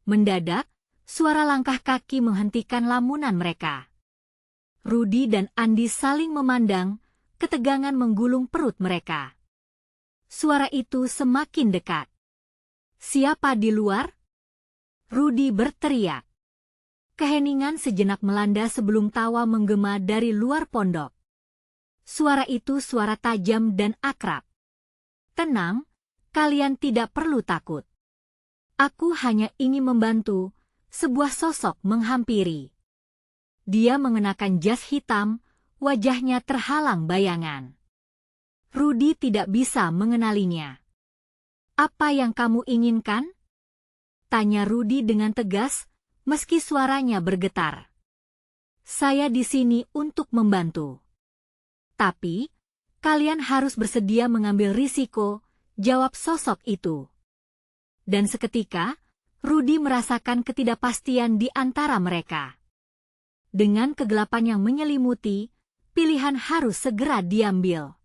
Mendadak, suara langkah kaki menghentikan lamunan mereka. Rudy dan Andi saling memandang, ketegangan menggulung perut mereka. Suara itu semakin dekat. "Siapa di luar?" Rudy berteriak. Keheningan sejenak melanda sebelum tawa menggema dari luar pondok. Suara itu suara tajam dan akrab. "Tenang, kalian tidak perlu takut. Aku hanya ingin membantu," sebuah sosok menghampiri. Dia mengenakan jas hitam, wajahnya terhalang bayangan. Rudy tidak bisa mengenalinya. "Apa yang kamu inginkan?" tanya Rudy dengan tegas, meski suaranya bergetar. "Saya di sini untuk membantu. Tapi, kalian harus bersedia mengambil risiko," jawab sosok itu. Dan seketika, Rudy merasakan ketidakpastian di antara mereka. Dengan kegelapan yang menyelimuti, pilihan harus segera diambil.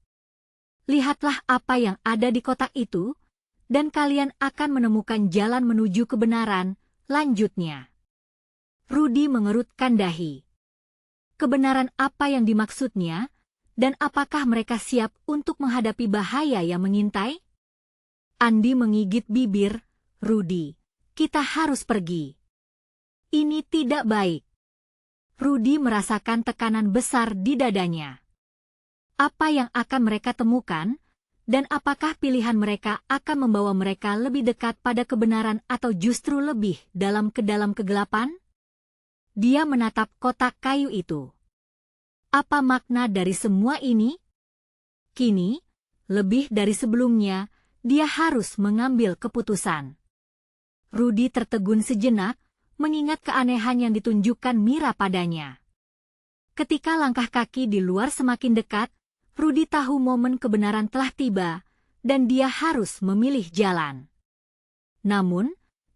Lihatlah apa yang ada di kotak itu, dan kalian akan menemukan jalan menuju kebenaran, lanjutnya. Rudy mengerutkan dahi. Kebenaran apa yang dimaksudnya, dan apakah mereka siap untuk menghadapi bahaya yang mengintai? Andi menggigit bibir. "Rudy, kita harus pergi. Ini tidak baik." Rudy merasakan tekanan besar di dadanya. Apa yang akan mereka temukan, dan apakah pilihan mereka akan membawa mereka lebih dekat pada kebenaran atau justru lebih dalam ke dalam kegelapan? Dia menatap kotak kayu itu. Apa makna dari semua ini? Kini, lebih dari sebelumnya, dia harus mengambil keputusan. Rudy tertegun sejenak, mengingat keanehan yang ditunjukkan Mira padanya. Ketika langkah kaki di luar semakin dekat, Rudy tahu momen kebenaran telah tiba, dan dia harus memilih jalan. Namun,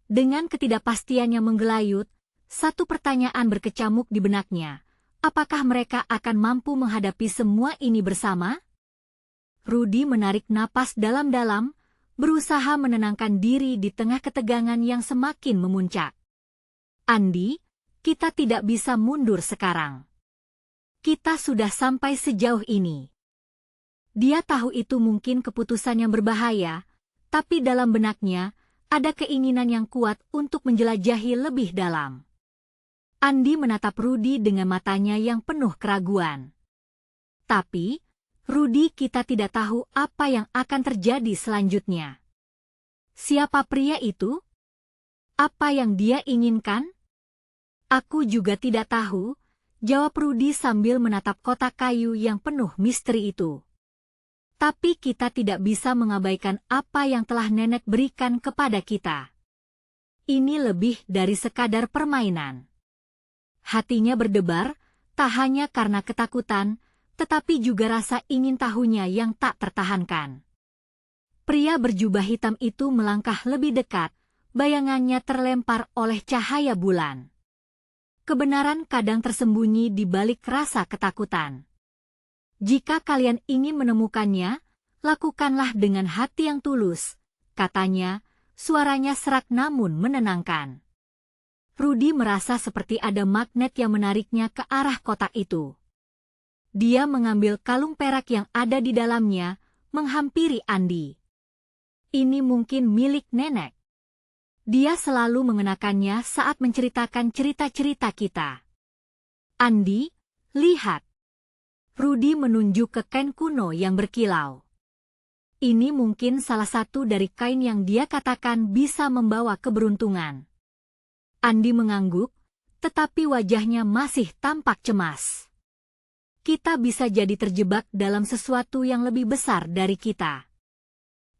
dengan ketidakpastian yang menggelayut, satu pertanyaan berkecamuk di benaknya. Apakah mereka akan mampu menghadapi semua ini bersama? Rudy menarik napas dalam-dalam, berusaha menenangkan diri di tengah ketegangan yang semakin memuncak. "Andi, kita tidak bisa mundur sekarang. Kita sudah sampai sejauh ini." Dia tahu itu mungkin keputusan yang berbahaya, tapi dalam benaknya ada keinginan yang kuat untuk menjelajahi lebih dalam. Andi menatap Rudy dengan matanya yang penuh keraguan. "Tapi, Rudy, kita tidak tahu apa yang akan terjadi selanjutnya. Siapa pria itu? Apa yang dia inginkan?" "Aku juga tidak tahu," jawab Rudy sambil menatap kotak kayu yang penuh misteri itu. "Tapi kita tidak bisa mengabaikan apa yang telah nenek berikan kepada kita. Ini lebih dari sekadar permainan." Hatinya berdebar, tak hanya karena ketakutan, tetapi juga rasa ingin tahunya yang tak tertahankan. Pria berjubah hitam itu melangkah lebih dekat, bayangannya terlempar oleh cahaya bulan. Kebenaran kadang tersembunyi di balik rasa ketakutan. "Jika kalian ingin menemukannya, lakukanlah dengan hati yang tulus," katanya, suaranya serak namun menenangkan. Rudy merasa seperti ada magnet yang menariknya ke arah kotak itu. Dia mengambil kalung perak yang ada di dalamnya, menghampiri Andi. Ini mungkin milik nenek. Dia selalu mengenakannya saat menceritakan cerita-cerita kita. Andi, lihat. Rudy menunjuk ke kain kuno yang berkilau. Ini mungkin salah satu dari kain yang dia katakan bisa membawa keberuntungan. Andi mengangguk, tetapi wajahnya masih tampak cemas. Kita bisa jadi terjebak dalam sesuatu yang lebih besar dari kita.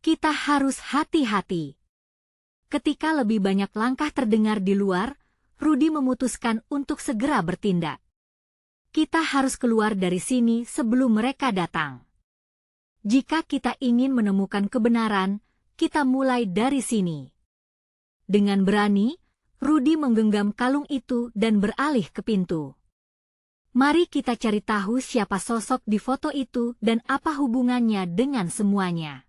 Kita harus hati-hati. Ketika lebih banyak langkah terdengar di luar, Rudy memutuskan untuk segera bertindak. Kita harus keluar dari sini sebelum mereka datang. Jika kita ingin menemukan kebenaran, kita mulai dari sini. Dengan berani, Rudy menggenggam kalung itu dan beralih ke pintu. Mari kita cari tahu siapa sosok di foto itu dan apa hubungannya dengan semuanya.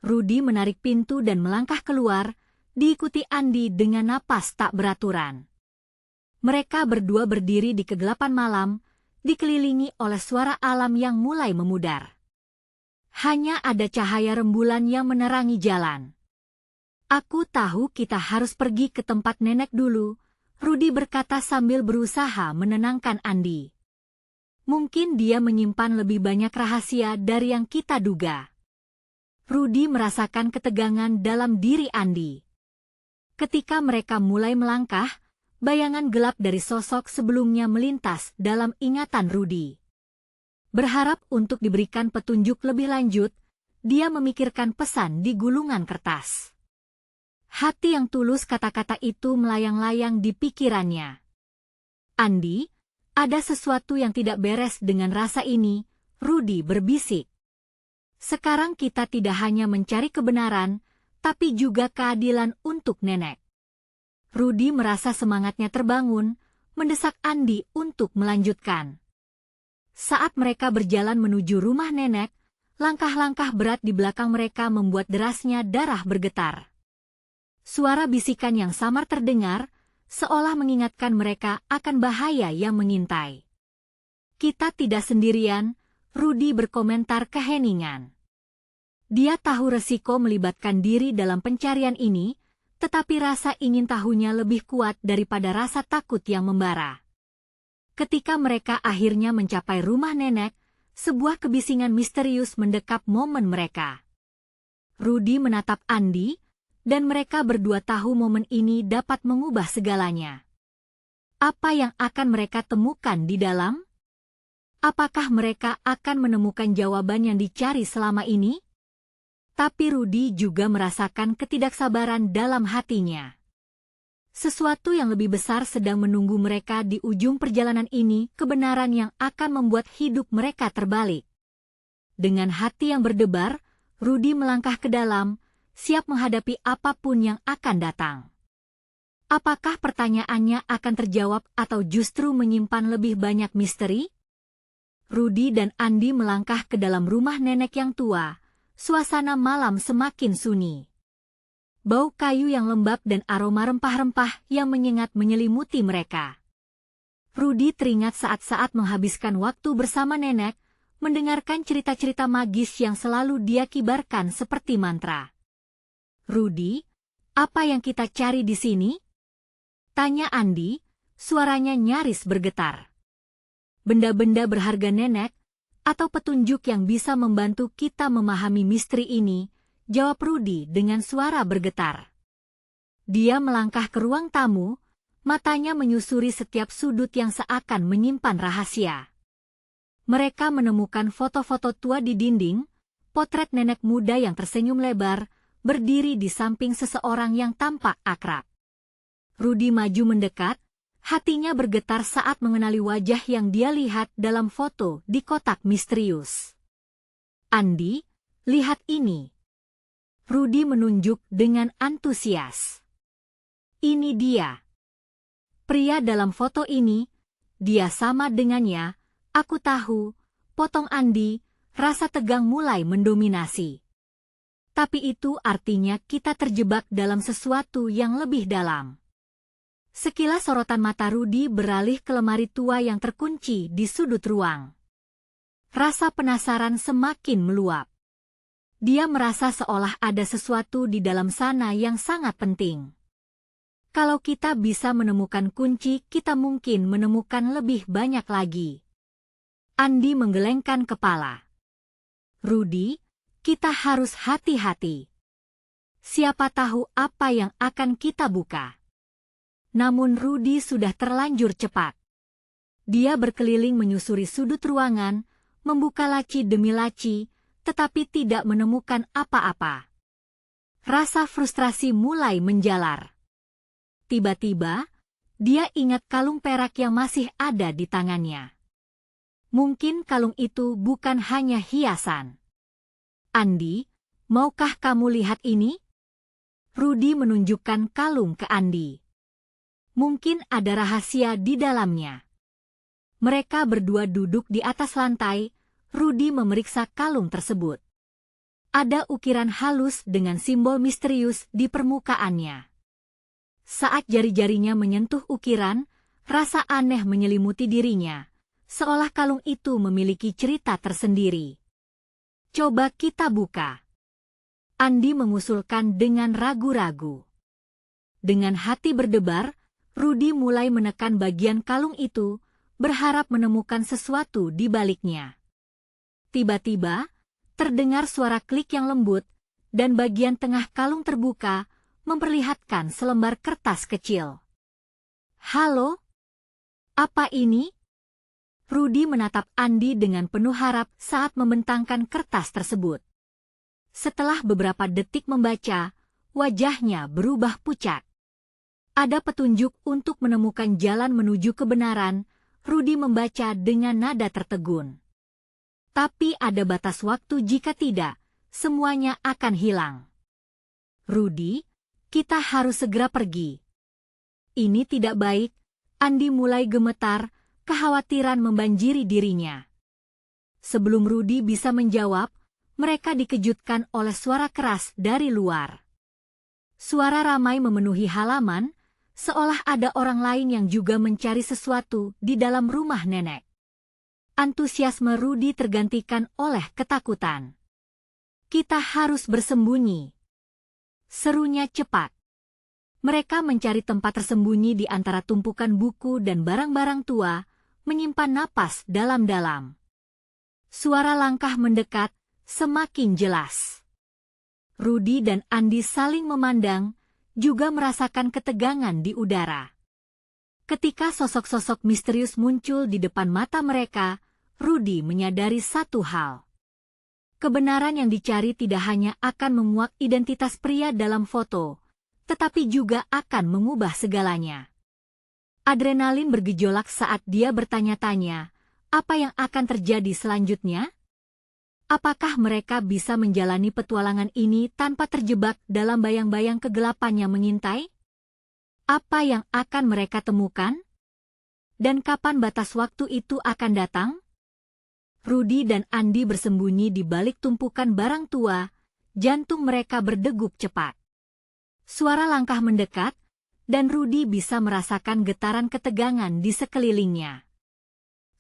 Rudy menarik pintu dan melangkah keluar, diikuti Andi dengan napas tak beraturan. Mereka berdua berdiri di kegelapan malam, dikelilingi oleh suara alam yang mulai memudar. Hanya ada cahaya rembulan yang menerangi jalan. Aku tahu kita harus pergi ke tempat nenek dulu, Rudy berkata sambil berusaha menenangkan Andi. Mungkin dia menyimpan lebih banyak rahasia dari yang kita duga. Rudy merasakan ketegangan dalam diri Andi. Ketika mereka mulai melangkah, bayangan gelap dari sosok sebelumnya melintas dalam ingatan Rudy. Berharap untuk diberikan petunjuk lebih lanjut, dia memikirkan pesan di gulungan kertas. Hati yang tulus kata-kata itu melayang-layang di pikirannya. Andi, ada sesuatu yang tidak beres dengan rasa ini, Rudy berbisik. Sekarang kita tidak hanya mencari kebenaran, tapi juga keadilan untuk nenek. Rudy merasa semangatnya terbangun, mendesak Andi untuk melanjutkan. Saat mereka berjalan menuju rumah nenek, langkah-langkah berat di belakang mereka membuat derasnya darah bergetar. Suara bisikan yang samar terdengar, seolah mengingatkan mereka akan bahaya yang mengintai. Kita tidak sendirian, Rudy berkomentar keheningan. Dia tahu resiko melibatkan diri dalam pencarian ini, tetapi rasa ingin tahunya lebih kuat daripada rasa takut yang membara. Ketika mereka akhirnya mencapai rumah nenek, sebuah kebisingan misterius mendekap momen mereka. Rudy menatap Andi, dan mereka berdua tahu momen ini dapat mengubah segalanya. Apa yang akan mereka temukan di dalam? Apakah mereka akan menemukan jawaban yang dicari selama ini? Tapi Rudy juga merasakan ketidaksabaran dalam hatinya. Sesuatu yang lebih besar sedang menunggu mereka di ujung perjalanan ini, kebenaran yang akan membuat hidup mereka terbalik. Dengan hati yang berdebar, Rudy melangkah ke dalam, siap menghadapi apapun yang akan datang. Apakah pertanyaannya akan terjawab atau justru menyimpan lebih banyak misteri? Rudy dan Andi melangkah ke dalam rumah nenek yang tua. Suasana malam semakin sunyi. Bau kayu yang lembab dan aroma rempah-rempah yang menyengat menyelimuti mereka. Rudy teringat saat-saat menghabiskan waktu bersama nenek, mendengarkan cerita-cerita magis yang selalu dia kibarkan seperti mantra. Rudy, apa yang kita cari di sini? Tanya Andi, suaranya nyaris bergetar. Benda-benda berharga nenek, atau petunjuk yang bisa membantu kita memahami misteri ini, jawab Rudy dengan suara bergetar. Dia melangkah ke ruang tamu, matanya menyusuri setiap sudut yang seakan menyimpan rahasia. Mereka menemukan foto-foto tua di dinding, potret nenek muda yang tersenyum lebar, berdiri di samping seseorang yang tampak akrab. Rudy maju mendekat, hatinya bergetar saat mengenali wajah yang dia lihat dalam foto di kotak misterius. Andi, lihat ini. Rudy menunjuk dengan antusias. Ini dia. Pria dalam foto ini, dia sama dengannya, aku tahu, potong Andi, rasa tegang mulai mendominasi. Tapi itu artinya kita terjebak dalam sesuatu yang lebih dalam. Sekilas sorotan mata Rudy beralih ke lemari tua yang terkunci di sudut ruang. Rasa penasaran semakin meluap. Dia merasa seolah ada sesuatu di dalam sana yang sangat penting. Kalau kita bisa menemukan kunci, kita mungkin menemukan lebih banyak lagi. Andi menggelengkan kepala. Rudy, kita harus hati-hati. Siapa tahu apa yang akan kita buka. Namun Rudy sudah terlanjur cepat. Dia berkeliling menyusuri sudut ruangan, membuka laci demi laci, tetapi tidak menemukan apa-apa. Rasa frustrasi mulai menjalar. Tiba-tiba, dia ingat kalung perak yang masih ada di tangannya. Mungkin kalung itu bukan hanya hiasan. Andi, maukah kamu lihat ini? Rudy menunjukkan kalung ke Andi. Mungkin ada rahasia di dalamnya. Mereka berdua duduk di atas lantai. Rudy memeriksa kalung tersebut. Ada ukiran halus dengan simbol misterius di permukaannya. Saat jari-jarinya menyentuh ukiran, rasa aneh menyelimuti dirinya, seolah kalung itu memiliki cerita tersendiri. Coba kita buka. Andi mengusulkan dengan ragu-ragu. Dengan hati berdebar, Rudy mulai menekan bagian kalung itu, berharap menemukan sesuatu di baliknya. Tiba-tiba, terdengar suara klik yang lembut, dan bagian tengah kalung terbuka, memperlihatkan selembar kertas kecil. Halo? Apa ini? Rudy menatap Andi dengan penuh harap saat membentangkan kertas tersebut. Setelah beberapa detik membaca, wajahnya berubah pucat. Ada petunjuk untuk menemukan jalan menuju kebenaran. Rudy membaca dengan nada tertegun. Tapi ada batas waktu, jika tidak, semuanya akan hilang. Rudy, kita harus segera pergi. Ini tidak baik. Andi mulai gemetar, kekhawatiran membanjiri dirinya. Sebelum Rudy bisa menjawab, mereka dikejutkan oleh suara keras dari luar. Suara ramai memenuhi halaman, seolah ada orang lain yang juga mencari sesuatu di dalam rumah nenek. Antusiasme Rudy tergantikan oleh ketakutan. Kita harus bersembunyi. Serunya cepat. Mereka mencari tempat tersembunyi di antara tumpukan buku dan barang-barang tua, menyimpan napas dalam-dalam. Suara langkah mendekat, semakin jelas. Rudy dan Andi saling memandang, juga merasakan ketegangan di udara. Ketika sosok-sosok misterius muncul di depan mata mereka, Rudy menyadari satu hal. Kebenaran yang dicari tidak hanya akan menguak identitas pria dalam foto, tetapi juga akan mengubah segalanya. Adrenalin bergejolak saat dia bertanya-tanya, apa yang akan terjadi selanjutnya? Apakah mereka bisa menjalani petualangan ini tanpa terjebak dalam bayang-bayang kegelapan yang mengintai? Apa yang akan mereka temukan? Dan kapan batas waktu itu akan datang? Rudy dan Andi bersembunyi di balik tumpukan barang tua, jantung mereka berdegup cepat. Suara langkah mendekat, dan Rudy bisa merasakan getaran ketegangan di sekelilingnya.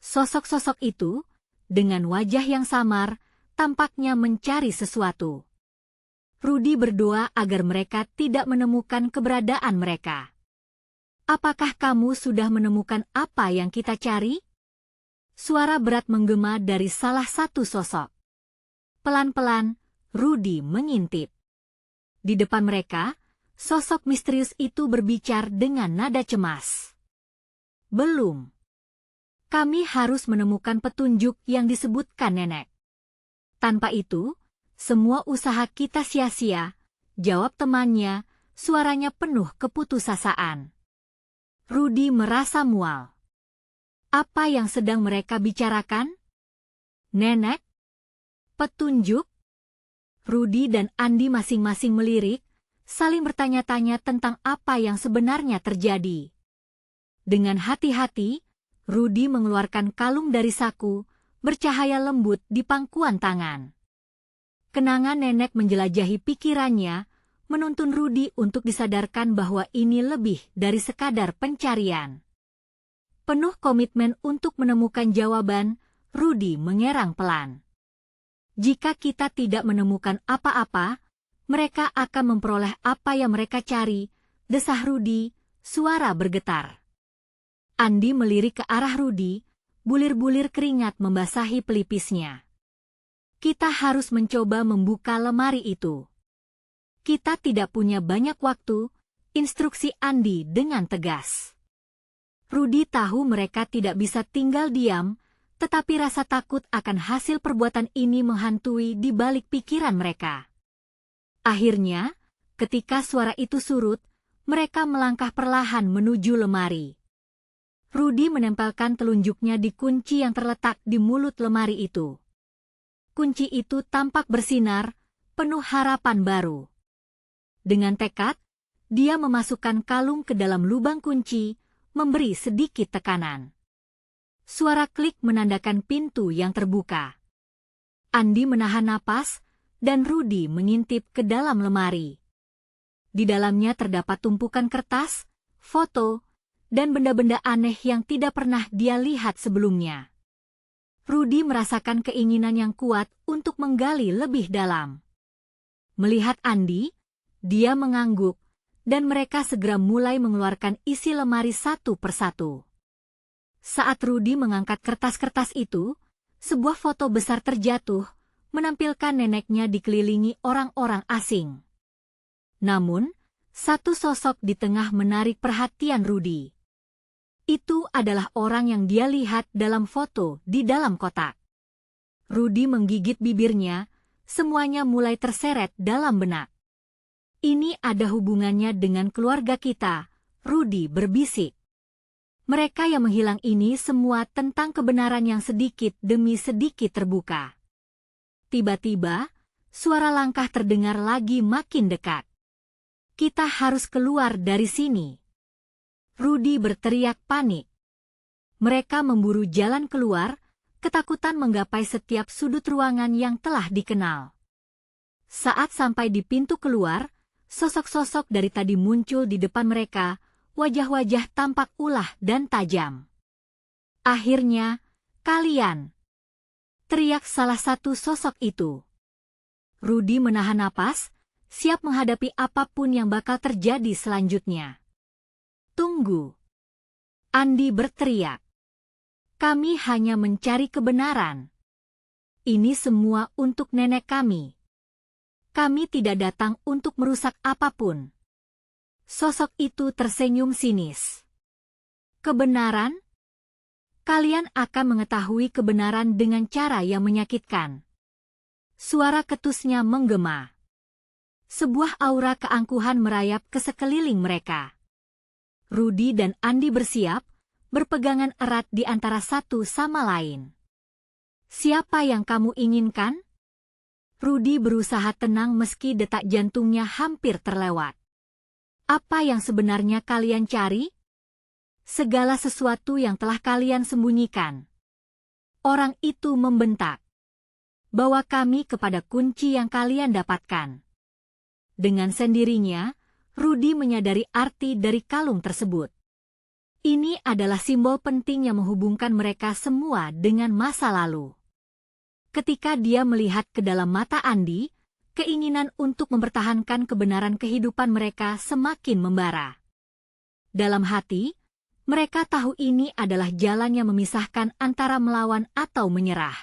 Sosok-sosok itu, dengan wajah yang samar, tampaknya mencari sesuatu. Rudy berdoa agar mereka tidak menemukan keberadaan mereka. Apakah kamu sudah menemukan apa yang kita cari? Suara berat menggema dari salah satu sosok. Pelan-pelan, Rudy mengintip. Di depan mereka, sosok misterius itu berbicara dengan nada cemas. Belum. Kami harus menemukan petunjuk yang disebutkan nenek. Tanpa itu, semua usaha kita sia-sia, jawab temannya, suaranya penuh keputusasaan. Rudy merasa mual. Apa yang sedang mereka bicarakan? Nenek? Petunjuk? Rudy dan Andi masing-masing melirik, saling bertanya-tanya tentang apa yang sebenarnya terjadi. Dengan hati-hati, Rudy mengeluarkan kalung dari saku, bercahaya lembut di pangkuan tangan. Kenangan nenek menjelajahi pikirannya, menuntun Rudy untuk disadarkan bahwa ini lebih dari sekadar pencarian. Penuh komitmen untuk menemukan jawaban, Rudy mengerang pelan. Jika kita tidak menemukan apa-apa, mereka akan memperoleh apa yang mereka cari, desah Rudy, suara bergetar. Andi melirik ke arah Rudy, bulir-bulir keringat membasahi pelipisnya. Kita harus mencoba membuka lemari itu. Kita tidak punya banyak waktu, instruksi Andi dengan tegas. Rudy tahu mereka tidak bisa tinggal diam, tetapi rasa takut akan hasil perbuatan ini menghantui di balik pikiran mereka. Akhirnya, ketika suara itu surut, mereka melangkah perlahan menuju lemari. Rudy menempelkan telunjuknya di kunci yang terletak di mulut lemari itu. Kunci itu tampak bersinar, penuh harapan baru. Dengan tekad, dia memasukkan kalung ke dalam lubang kunci, memberi sedikit tekanan. Suara klik menandakan pintu yang terbuka. Andi menahan napas, dan Rudy mengintip ke dalam lemari. Di dalamnya terdapat tumpukan kertas, foto, dan benda-benda aneh yang tidak pernah dia lihat sebelumnya. Rudy merasakan keinginan yang kuat untuk menggali lebih dalam. Melihat Andi, dia mengangguk, dan mereka segera mulai mengeluarkan isi lemari satu persatu. Saat Rudy mengangkat kertas-kertas itu, sebuah foto besar terjatuh, menampilkan neneknya dikelilingi orang-orang asing. Namun, satu sosok di tengah menarik perhatian Rudy. Itu adalah orang yang dia lihat dalam foto di dalam kotak. Rudy menggigit bibirnya, semuanya mulai terseret dalam benak. Ini ada hubungannya dengan keluarga kita, Rudy berbisik. Mereka yang menghilang ini semua tentang kebenaran yang sedikit demi sedikit terbuka. Tiba-tiba, suara langkah terdengar lagi makin dekat. Kita harus keluar dari sini. Rudy berteriak panik. Mereka memburu jalan keluar, ketakutan menggapai setiap sudut ruangan yang telah dikenal. Saat sampai di pintu keluar, sosok-sosok dari tadi muncul di depan mereka, wajah-wajah tampak ulah dan tajam. Akhirnya, kalian! Teriak salah satu sosok itu. Rudy menahan napas, siap menghadapi apapun yang bakal terjadi selanjutnya. Tunggu! Andi berteriak. Kami hanya mencari kebenaran. Ini semua untuk nenek kami. Kami tidak datang untuk merusak apapun. Sosok itu tersenyum sinis. Kebenaran? Kalian akan mengetahui kebenaran dengan cara yang menyakitkan. Suara ketusnya menggema. Sebuah aura keangkuhan merayap ke sekeliling mereka. Rudy dan Andi bersiap, berpegangan erat di antara satu sama lain. Siapa yang kamu inginkan? Rudy berusaha tenang meski detak jantungnya hampir terlewat. Apa yang sebenarnya kalian cari? Segala sesuatu yang telah kalian sembunyikan. Orang itu membentak. Bawa kami kepada kunci yang kalian dapatkan. Dengan sendirinya, Rudy menyadari arti dari kalung tersebut. Ini adalah simbol penting yang menghubungkan mereka semua dengan masa lalu. Ketika dia melihat ke dalam mata Andi, keinginan untuk mempertahankan kebenaran kehidupan mereka semakin membara. Dalam hati, mereka tahu ini adalah jalan yang memisahkan antara melawan atau menyerah.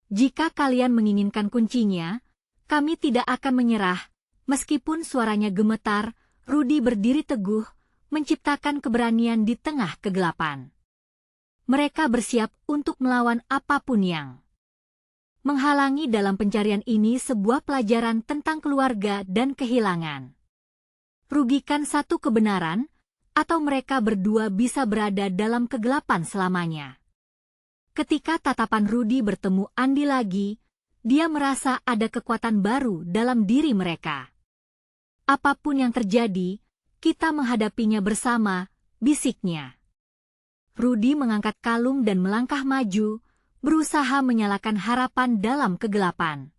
Jika kalian menginginkan kuncinya, kami tidak akan menyerah. Meskipun suaranya gemetar, Rudy berdiri teguh, menciptakan keberanian di tengah kegelapan. Mereka bersiap untuk melawan apapun yang menghalangi. Dalam pencarian ini sebuah pelajaran tentang keluarga dan kehilangan. Rugikan satu kebenaran, atau mereka berdua bisa berada dalam kegelapan selamanya. Ketika tatapan Rudy bertemu Andi lagi, dia merasa ada kekuatan baru dalam diri mereka. Apapun yang terjadi, kita menghadapinya bersama, bisiknya. Rudy mengangkat kalung dan melangkah maju, berusaha menyalakan harapan dalam kegelapan.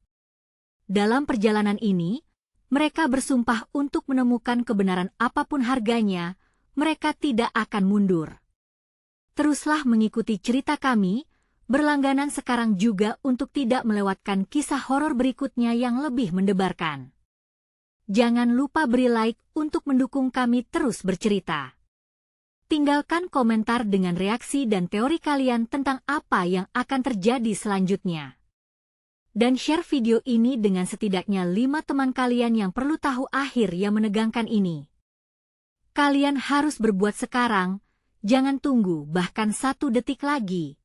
Dalam perjalanan ini, mereka bersumpah untuk menemukan kebenaran apapun harganya, mereka tidak akan mundur. Teruslah mengikuti cerita kami, Berlangganan sekarang juga untuk tidak melewatkan kisah horor berikutnya yang lebih mendebarkan. Jangan lupa beri like untuk mendukung kami terus bercerita. Tinggalkan komentar dengan reaksi dan teori kalian tentang apa yang akan terjadi selanjutnya. Dan share video ini dengan setidaknya 5 teman kalian yang perlu tahu akhir yang menegangkan ini. Kalian harus berbuat sekarang, jangan tunggu bahkan 1 detik lagi.